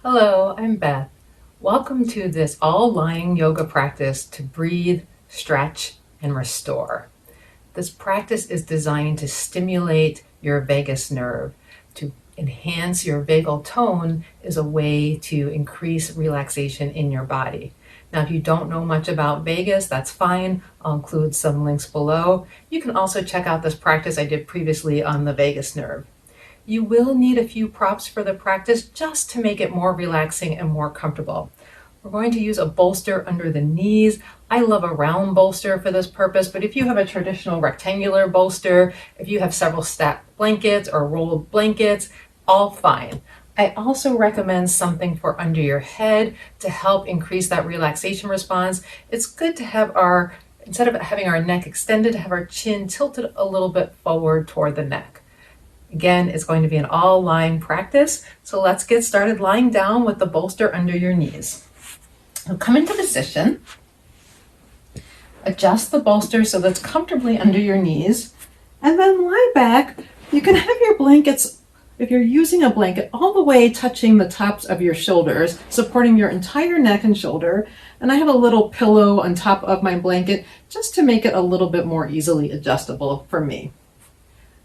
Hello, I'm Beth. Welcome to this all-lying yoga practice to breathe, stretch, and restore. This practice is designed to stimulate your vagus nerve. To enhance your vagal tone is a way to increase relaxation in your body. Now, if you don't know much about vagus, that's fine. I'll include some links below. You can also check out this practice I did previously on the vagus nerve. You will need a few props for the practice just to make it more relaxing and more comfortable. We're going to use a bolster under the knees. I love a round bolster for this purpose, but if you have a traditional rectangular bolster, if you have several stacked blankets or rolled blankets, all fine. I also recommend something for under your head to help increase that relaxation response. It's good to have instead of having our neck extended, to have our chin tilted a little bit forward toward the neck. Again, it's going to be an all-lying practice, so let's get started lying down with the bolster under your knees. So come into position, adjust the bolster so that's comfortably under your knees, and then lie back. You can have your blankets, if you're using a blanket, all the way touching the tops of your shoulders, supporting your entire neck and shoulder. And I have a little pillow on top of my blanket just to make it a little bit more easily adjustable for me.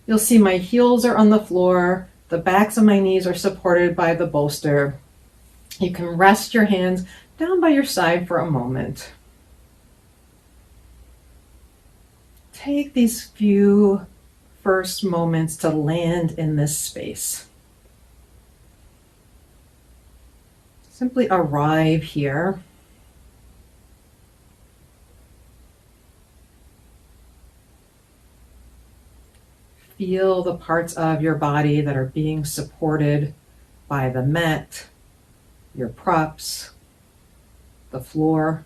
You'll see my heels are on the floor, the backs of my knees are supported by the bolster. You can rest your hands down by your side for a moment. Take these few first moments to land in this space. Simply arrive here. Feel the parts of your body that are being supported by the mat, your props, the floor.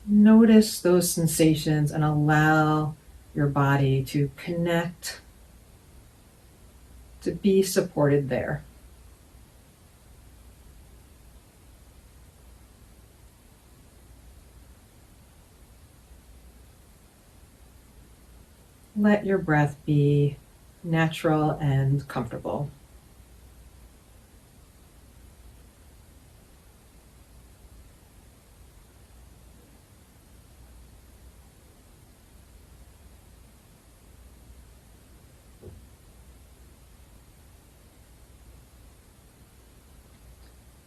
Notice those sensations and allow your body to connect, to be supported there. Let your breath be natural and comfortable.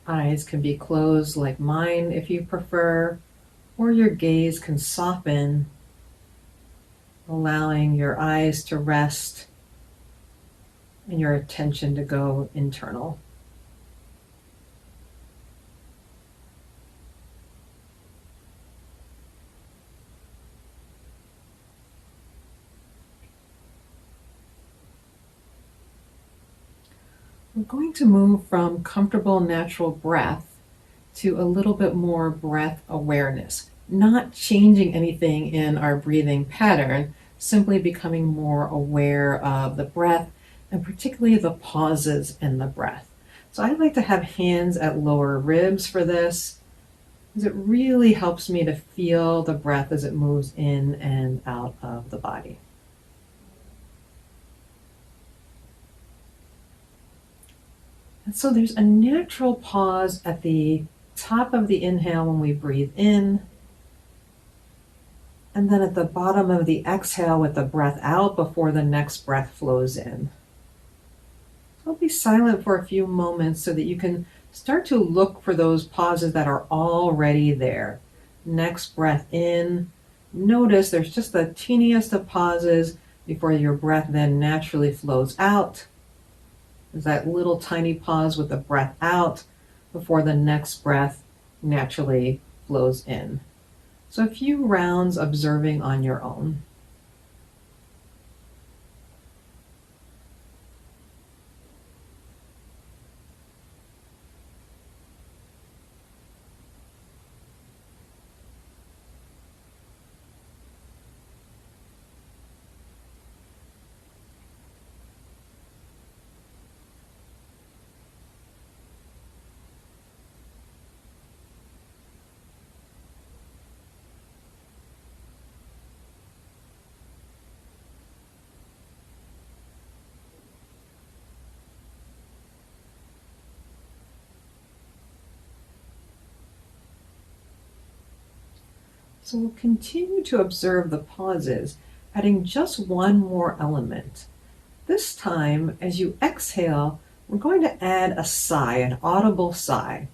Eyes can be closed like mine if you prefer, or your gaze can soften, allowing your eyes to rest and your attention to go internal. We're going to move from comfortable natural breath to a little bit more breath awareness, not changing anything in our breathing pattern, simply becoming more aware of the breath and particularly the pauses in the breath. So I like to have hands at lower ribs for this, because it really helps me to feel the breath as it moves in and out of the body. And so there's a natural pause at the top of the inhale when we breathe in, and then at the bottom of the exhale with the breath out before the next breath flows in. So I'll be silent for a few moments so that you can start to look for those pauses that are already there. Next breath in. Notice there's just the teeniest of pauses before your breath then naturally flows out. There's that little tiny pause with the breath out before the next breath naturally flows in. So a few rounds observing on your own. So we'll continue to observe the pauses, adding just one more element. This time, as you exhale, we're going to add a sigh, an audible sigh.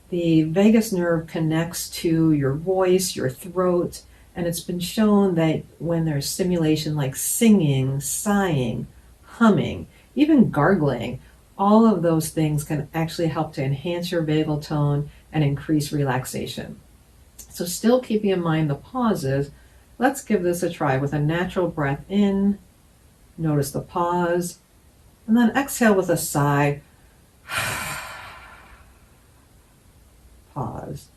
The vagus nerve connects to your voice, your throat, and it's been shown that when there's stimulation like singing, sighing, humming, even gargling, all of those things can actually help to enhance your vagal tone and increase relaxation. So still keeping in mind the pauses, let's give this a try with a natural breath in. Notice the pause, and then exhale with a sigh. Pause.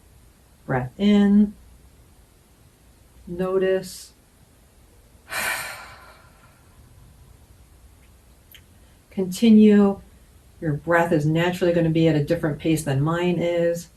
Breath in. Notice. Continue. Your breath is naturally going to be at a different pace than mine is.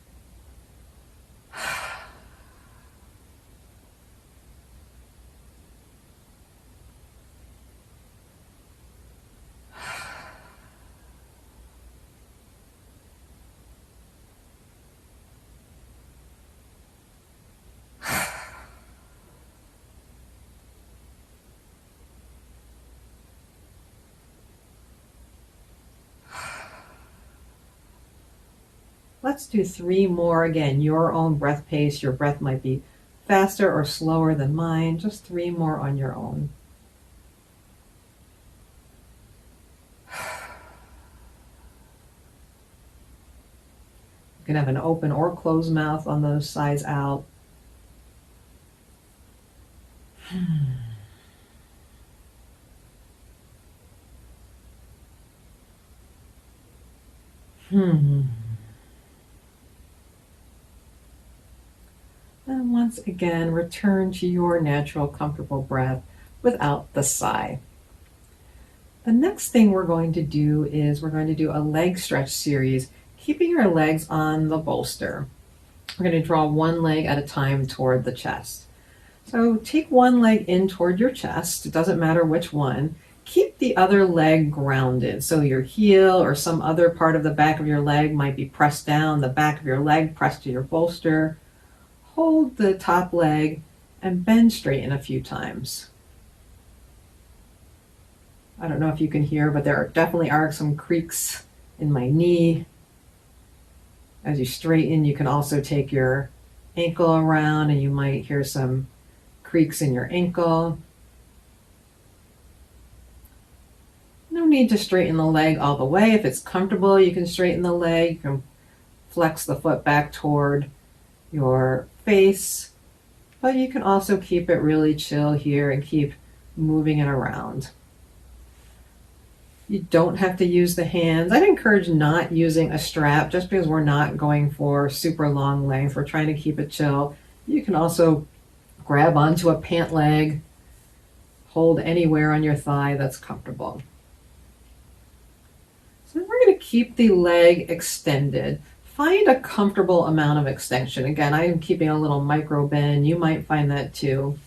Let's do 3 more. Again, your own breath pace. Your breath might be faster or slower than mine. Just 3 more on your own. You can have an open or closed mouth on those sides out. And once again, return to your natural, comfortable breath without the sigh. The next thing we're going to do is we're going to do a leg stretch series, keeping your legs on the bolster. We're going to draw one leg at a time toward the chest. So take one leg in toward your chest. It doesn't matter which one. Keep the other leg grounded. So your heel or some other part of the back of your leg might be pressed down, the back of your leg pressed to your bolster. Hold the top leg and bend straighten a few times. I don't know if you can hear, but there definitely are some creaks in my knee. As you straighten, you can also take your ankle around and you might hear some creaks in your ankle. No need to straighten the leg all the way. If it's comfortable, you can straighten the leg. You can flex the foot back toward your face, but you can also keep it really chill here and keep moving it around. You don't have to use the hands. I'd encourage not using a strap just because we're not going for super long length. We're trying to keep it chill. You can also grab onto a pant leg, hold anywhere on your thigh that's comfortable. So we're going to keep the leg extended. Find a comfortable amount of extension. Again, I am keeping a little micro bend. You might find that too.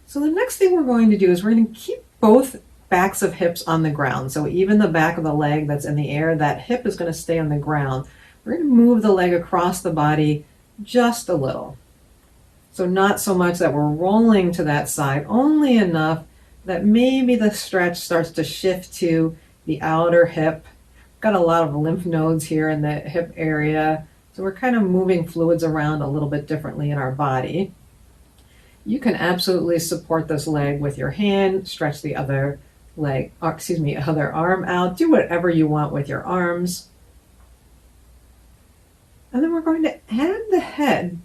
So the next thing we're going to do is we're going to keep both backs of hips on the ground. So even the back of the leg that's in the air, that hip is going to stay on the ground. We're going to move the leg across the body just a little. So not so much that we're rolling to that side, only enough that maybe the stretch starts to shift to the outer hip. Got a lot of lymph nodes here in the hip area. So we're kind of moving fluids around a little bit differently in our body. You can absolutely support this leg with your hand, stretch the other leg, other arm out. Do whatever you want with your arms. And then we're going to add the head.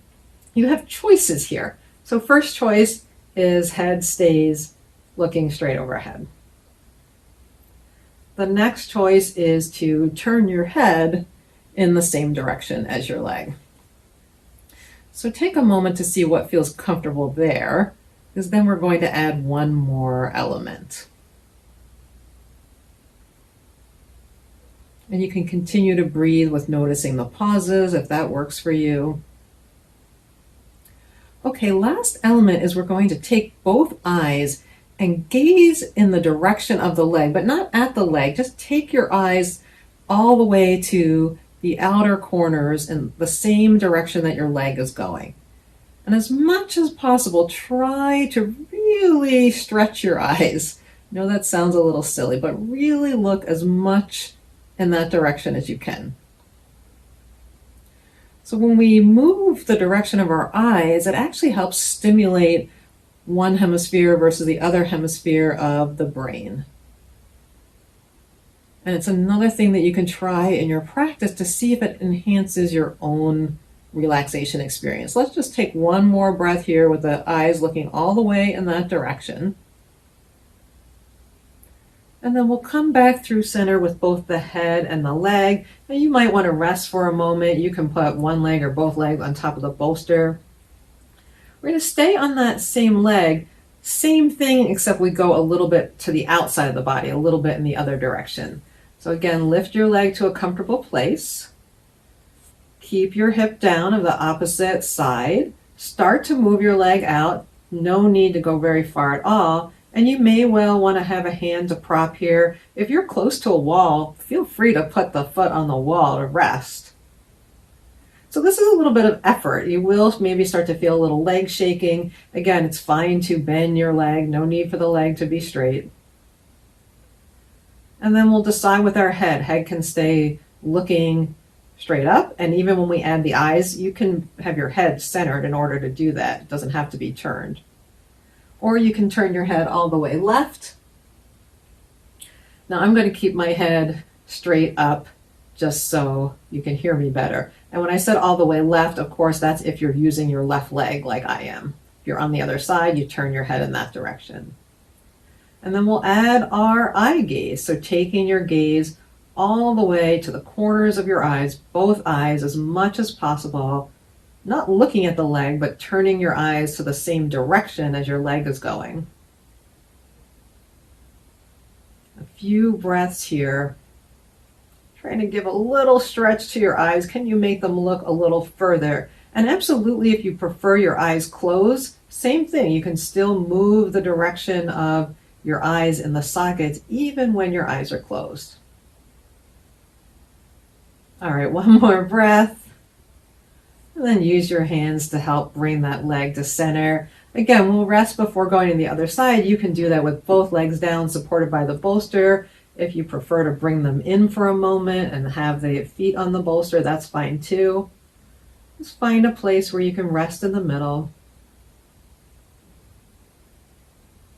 You have choices here. So first choice is head stays looking straight overhead. The next choice is to turn your head in the same direction as your leg. So take a moment to see what feels comfortable there, because then we're going to add one more element. And you can continue to breathe with noticing the pauses if that works for you. Okay, last element is we're going to take both eyes and gaze in the direction of the leg, but not at the leg. Just take your eyes all the way to the outer corners in the same direction that your leg is going. And as much as possible, try to really stretch your eyes. I know that sounds a little silly, but really look as much in that direction as you can. So when we move the direction of our eyes, it actually helps stimulate one hemisphere versus the other hemisphere of the brain. And it's another thing that you can try in your practice to see if it enhances your own relaxation experience. Let's just take one more breath here with the eyes looking all the way in that direction. And then we'll come back through center with both the head and the leg. Now you might want to rest for a moment. You can put one leg or both legs on top of the bolster. We're going to stay on that same leg. Same thing, except we go a little bit to the outside of the body, a little bit in the other direction. So again, lift your leg to a comfortable place. Keep your hip down of the opposite side. Start to move your leg out. No need to go very far at all. And you may well want to have a hand to prop here. If you're close to a wall, feel free to put the foot on the wall to rest. So this is a little bit of effort. You will maybe start to feel a little leg shaking. Again, it's fine to bend your leg. No need for the leg to be straight. And then we'll decide with our head. Head can stay looking straight up. And even when we add the eyes, you can have your head centered in order to do that. It doesn't have to be turned. Or you can turn your head all the way left. Now I'm going to keep my head straight up just so you can hear me better. And when I said all the way left, of course, that's if you're using your left leg like I am. If you're on the other side, you turn your head in that direction. And then we'll add our eye gaze. So taking your gaze all the way to the corners of your eyes, both eyes as much as possible, not looking at the leg, but turning your eyes to the same direction as your leg is going. A few breaths here. Trying to give a little stretch to your eyes. Can you make them look a little further? And absolutely, if you prefer your eyes closed, same thing. You can still move the direction of your eyes in the sockets even when your eyes are closed. All right, one more breath. And then use your hands to help bring that leg to center. Again, we'll rest before going to the other side. You can do that with both legs down, supported by the bolster. If you prefer to bring them in for a moment and have the feet on the bolster, that's fine too. Just find a place where you can rest in the middle.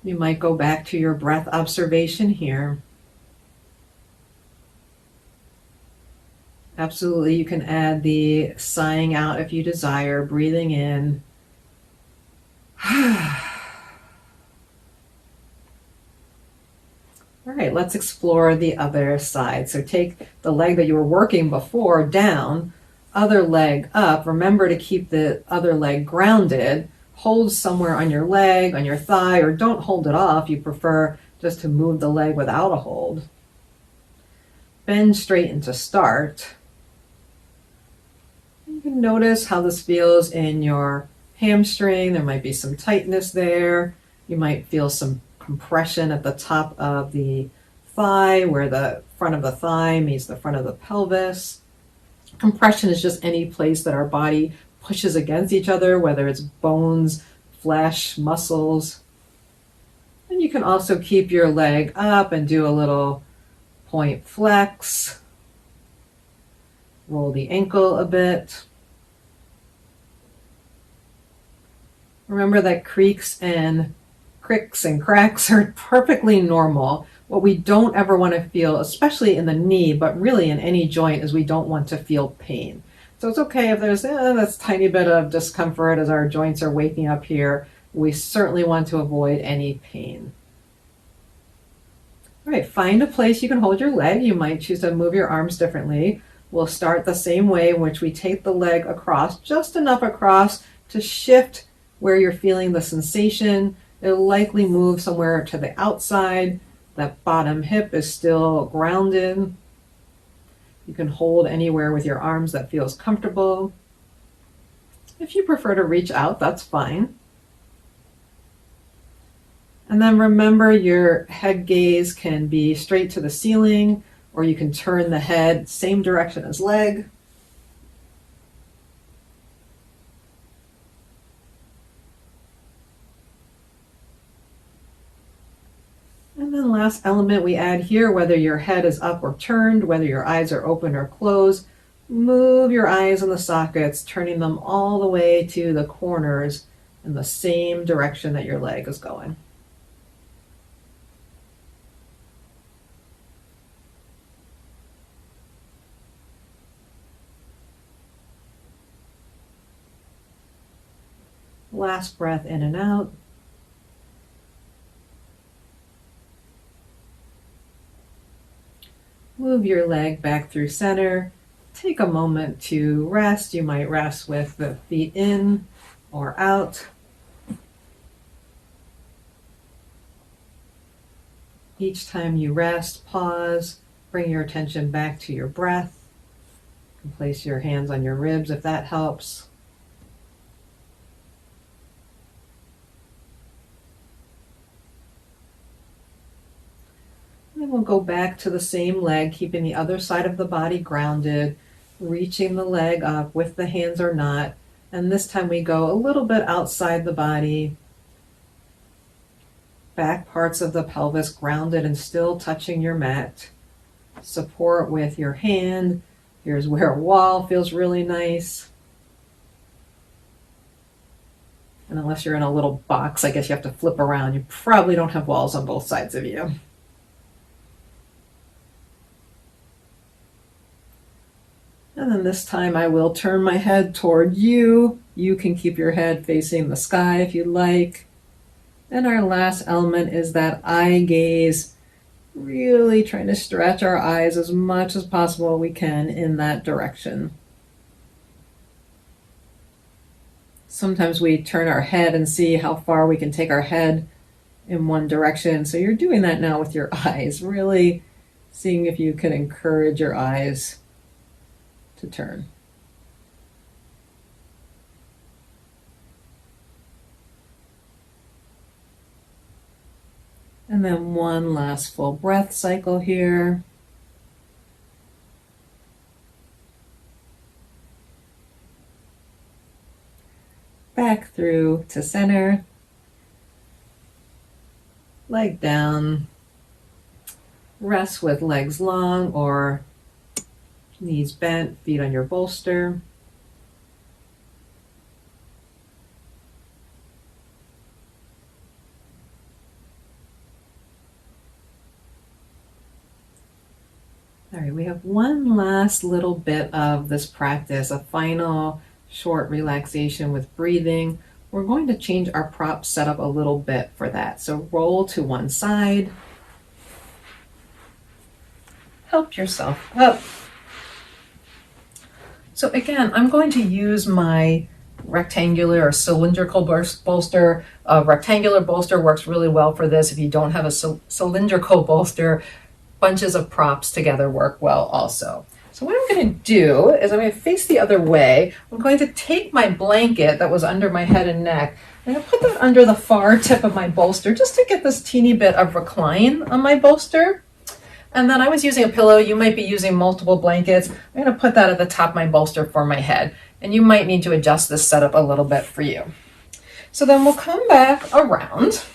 You might go back to your breath observation here. Absolutely, you can add the sighing out if you desire, breathing in. All right, let's explore the other side. So take the leg that you were working before down, other leg up. Remember to keep the other leg grounded. Hold somewhere on your leg, on your thigh, or don't hold it off. You prefer just to move the leg without a hold. Bend straight into start. You can notice how this feels in your hamstring. There might be some tightness there. You might feel some compression at the top of the thigh, where the front of the thigh meets the front of the pelvis. Compression is just any place that our body pushes against each other, whether it's bones, flesh, muscles. And you can also keep your leg up and do a little point flex. Roll the ankle a bit. Remember that creaks and cricks and cracks are perfectly normal. What we don't ever want to feel, especially in the knee, but really in any joint, is we don't want to feel pain. So it's okay if there's this tiny bit of discomfort as our joints are waking up here. We certainly want to avoid any pain. All right, find a place you can hold your leg. You might choose to move your arms differently. We'll start the same way, in which we take the leg across, just enough across to shift where you're feeling the sensation. It'll likely move somewhere to the outside. That bottom hip is still grounded. You can hold anywhere with your arms that feels comfortable. If you prefer to reach out, that's fine. And then remember, your head gaze can be straight to the ceiling, or you can turn the head same direction as leg. last element we add here, whether your head is up or turned, whether your eyes are open or closed, move your eyes in the sockets, turning them all the way to the corners in the same direction that your leg is going. Last breath in and out. Move your leg back through center. Take a moment to rest. You might rest with the feet in or out. Each time you rest, pause, bring your attention back to your breath. You can place your hands on your ribs if that helps. And we'll go back to the same leg, keeping the other side of the body grounded, reaching the leg up with the hands or not. And this time we go a little bit outside the body, back parts of the pelvis grounded and still touching your mat. Support with your hand. Here's where a wall feels really nice. And unless you're in a little box, I guess you have to flip around. You probably don't have walls on both sides of you. And then this time I will turn my head toward you. You can keep your head facing the sky if you like. And our last element is that eye gaze, really trying to stretch our eyes as much as possible we can in that direction. Sometimes we turn our head and see how far we can take our head in one direction. So you're doing that now with your eyes, really seeing if you can encourage your eyes to turn. And then one last full breath cycle here. Back through to center. Leg down. Rest with legs long or knees bent, feet on your bolster. All right, we have one last little bit of this practice, a final short relaxation with breathing. We're going to change our prop setup a little bit for that. So roll to one side. Help yourself up. So again, I'm going to use my rectangular or cylindrical bolster. A rectangular bolster works really well for this. If you don't have a cylindrical bolster, bunches of props together work well also. So what I'm going to do is I'm going to face the other way. I'm going to take my blanket that was under my head and neck. I'm going to put that under the far tip of my bolster just to get this teeny bit of recline on my bolster. And then I was using a pillow. You might be using multiple blankets. I'm going to put that at the top of my bolster for my head. And you might need to adjust this setup a little bit for you. So then we'll come back around.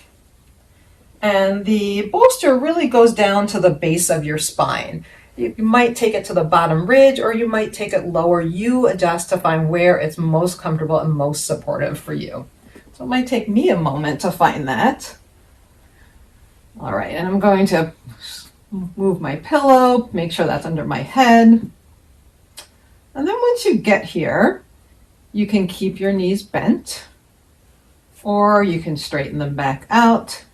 And the bolster really goes down to the base of your spine. You might take it to the bottom ridge or you might take it lower. You adjust to find where it's most comfortable and most supportive for you. So it might take me a moment to find that. All right, and I'm going to move my pillow, make sure that's under my head. And then once you get here, you can keep your knees bent or you can straighten them back out.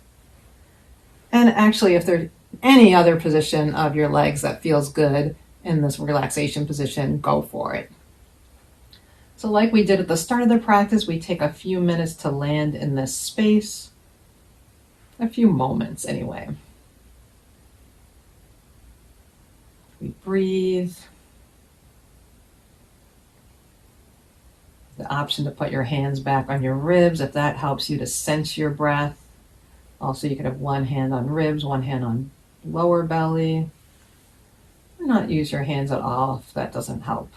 And actually, if there's any other position of your legs that feels good in this relaxation position, go for it. So like we did at the start of the practice, we take a few minutes to land in this space. A few moments anyway. We breathe. The option to put your hands back on your ribs if that helps you to sense your breath. Also, you could have one hand on ribs, one hand on lower belly. Or not use your hands at all if that doesn't help.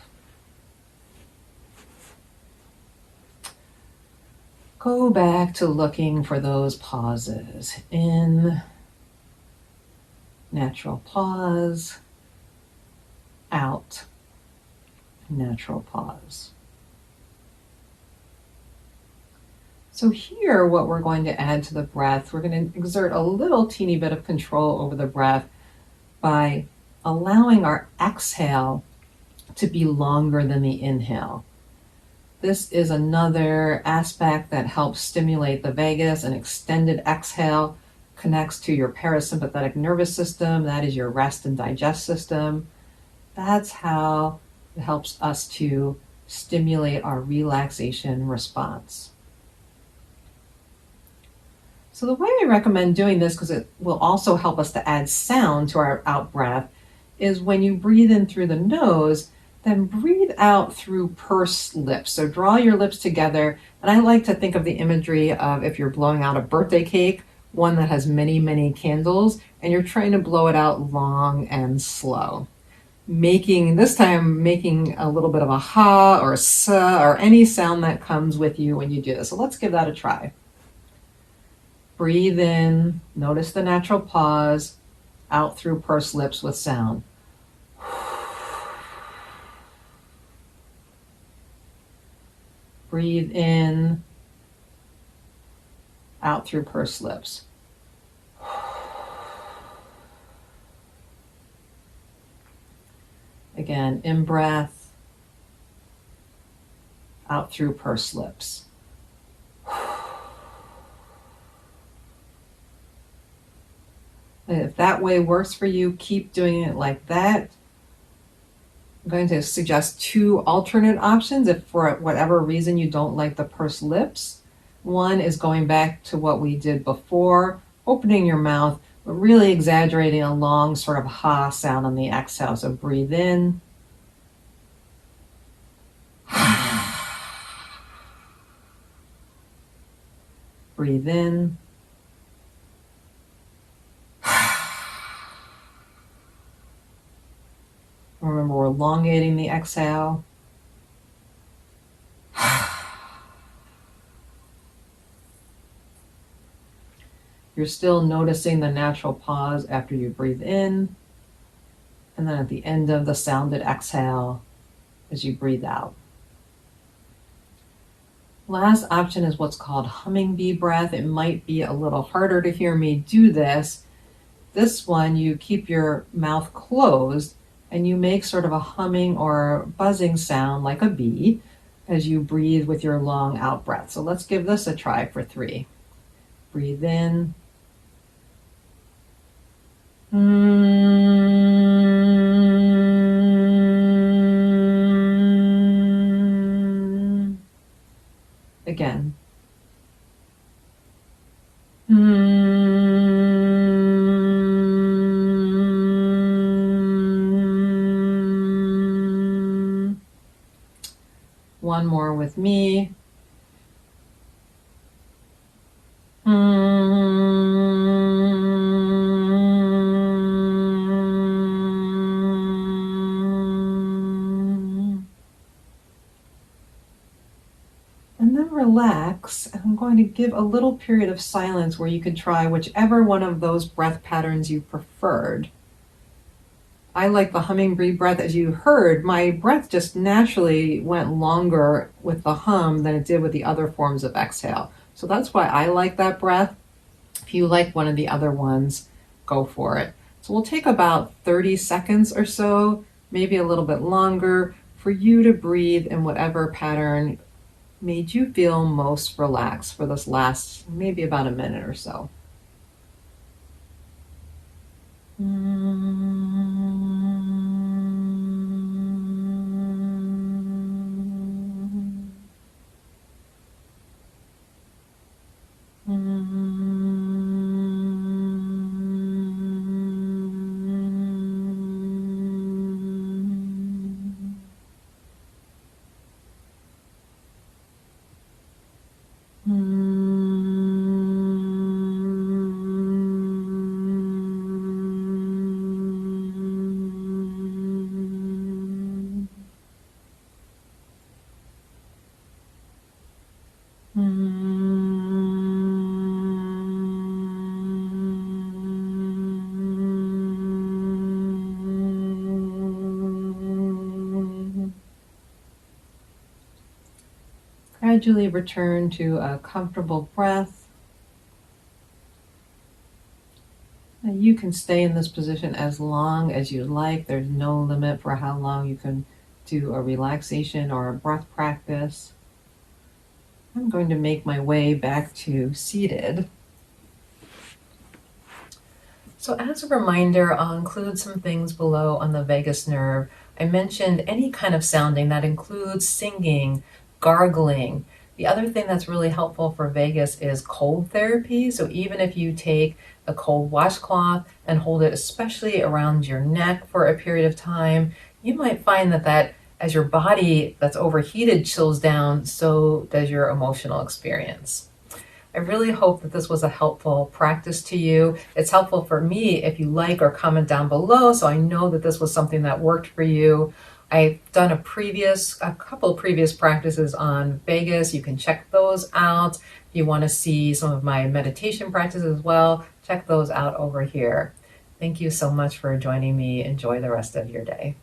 Go back to looking for those pauses. In natural pause, out, natural pause. So here, what we're going to add to the breath, we're going to exert a little teeny bit of control over the breath by allowing our exhale to be longer than the inhale. This is another aspect that helps stimulate the vagus. An extended exhale connects to your parasympathetic nervous system. That is your rest and digest system. That's how it helps us to stimulate our relaxation response. So the way I recommend doing this, because it will also help us to add sound to our out breath, is when you breathe in through the nose, then breathe out through pursed lips. So draw your lips together. And I like to think of the imagery of if you're blowing out a birthday cake, one that has many, many candles, and you're trying to blow it out long and slow. This time making a little bit of a ha or a sa or any sound that comes with you when you do this. So let's give that a try. Breathe in, notice the natural pause, out through pursed lips with sound. Breathe in, out through pursed lips. Again, in breath, out through pursed lips. And if that way works for you, keep doing it like that. I'm going to suggest 2 alternate options if for whatever reason you don't like the pursed lips. One is going back to what we did before, opening your mouth, but really exaggerating a long sort of ha sound on the exhale. So breathe in. Breathe in. Remember, we're elongating the exhale. You're still noticing the natural pause after you breathe in, and then at the end of the sounded exhale as you breathe out. Last option is what's called humming bee breath. It might be a little harder to hear me do this. This one, you keep your mouth closed and you make sort of a humming or buzzing sound like a bee as you breathe with your long out breath. So let's give this a try for 3. Breathe in. Again. One more with me. And then relax, and I'm going to give a little period of silence where you can try whichever one of those breath patterns you preferred. I like the humming bee breath. As you heard, my breath just naturally went longer with the hum than it did with the other forms of exhale. So that's why I like that breath. If you like one of the other ones, go for it. So we'll take about 30 seconds or so, maybe a little bit longer, for you to breathe in whatever pattern made you feel most relaxed for this last maybe about a minute or so. gradually return to a comfortable breath. And you can stay in this position as long as you like. There's no limit for how long you can do a relaxation or a breath practice. I'm going to make my way back to seated. So as a reminder, I'll include some things below on the vagus nerve. I mentioned any kind of sounding that includes singing, gargling. The other thing that's really helpful for vagus is cold therapy. So even if you take a cold washcloth and hold it especially around your neck for a period of time, you might find that as your body that's overheated chills down, so does your emotional experience. I really hope that this was a helpful practice to you. It's helpful for me if you like or comment down below so I know that this was something that worked for you. I've done a couple of previous practices on vagus. You can check those out. If you want to see some of my meditation practices as well, check those out over here. Thank you so much for joining me. Enjoy the rest of your day.